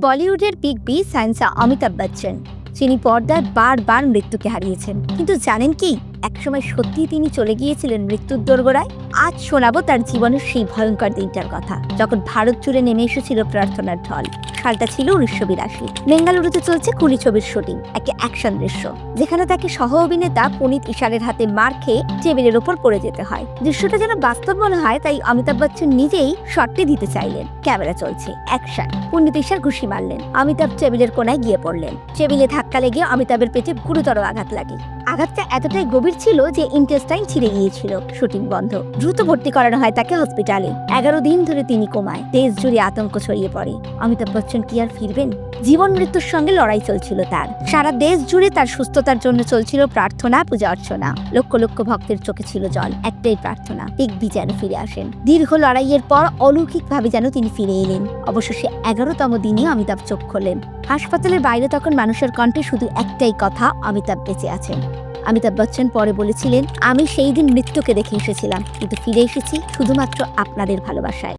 বলিউডের big B সায়েন্সা Amitabh Bachchan, যিনি পর্দায় বারবার মৃত্যুকে হারিয়েছেন। কিন্তু জানেন কি, একসময় সত্যিই তিনি চলে গিয়েছিলেন মৃত্যুর দোরগোড়ায়। আজ শোনাবো তার জীবনের সেই ভয়ঙ্কর দিনটার কথা, যখন ভারত জুড়ে নেমে এসেছিল প্রার্থনার ঢল। সালটা ছিল 1982। বেঙ্গালুরুতে চলছে কুলি ছবির শুটিং, একটা অ্যাকশন দৃশ্য, যেখানে তাকে সহ অভিনেতা পুনিত ইশারের হাতে মার খেয়ে টেবিলের ওপর পড়ে যেতে হয়। দৃশ্যটা যেন বাস্তব মনে হয়, তাই অমিতাভ বচ্চন নিজেই শটটি দিতে চাইলেন। ক্যামেরা চলছে, অ্যাকশন। পুনিত ইশার ঘুষি মারলেন, অমিতাভ টেবিলের কোনায় গিয়ে পড়লেন। টেবিলে ধাক্কা লেগে অমিতাভের পেটে গুরুতর আঘাত লাগে। আঘাতটা এতটাই গভীর ছিল যে ইন্টেস্টাইন ছিঁড়ে গিয়েছিল। শুটিং বন্ধ, দ্রুত ভর্তি করানো হয় তাকে হসপিটালে। 11 দিন ধরে তিনি কোমায়। দেশ জুড়ে আতঙ্ক ছড়িয়ে পড়ে। অমিতাভ বচ্চন কি আর ফিরবেন? জীবন মৃত্যুর সঙ্গে লড়াই চলছিল তার। সারা দেশ জুড়ে তার সুস্থতার জন্য চলছিল প্রার্থনা, পূজা অর্চনা। লক্ষ লক্ষ ভক্তের চোখে ছিল জল, একটাই প্রার্থনা, বিগ বি যেন ফিরে আসেন। দীর্ঘ লড়াইয়ের পর অলৌকিকভাবে যেন তিনি ফিরে এলেন। অবশেষে 11তম দিনে অমিতাভ চোখ খোলেন। হাসপাতালের বাইরে তখন মানুষের কণ্ঠে শুধু একটাই কথা, অমিতাভ বেঁচে আছেন। অমিতাভ বচ্চন পরে বলেছিলেন, আমি সেই দিন মৃত্যুকে দেখে এসেছিলাম, কিন্তু ফিরে এসেছি শুধুমাত্র আপনাদের ভালোবাসায়।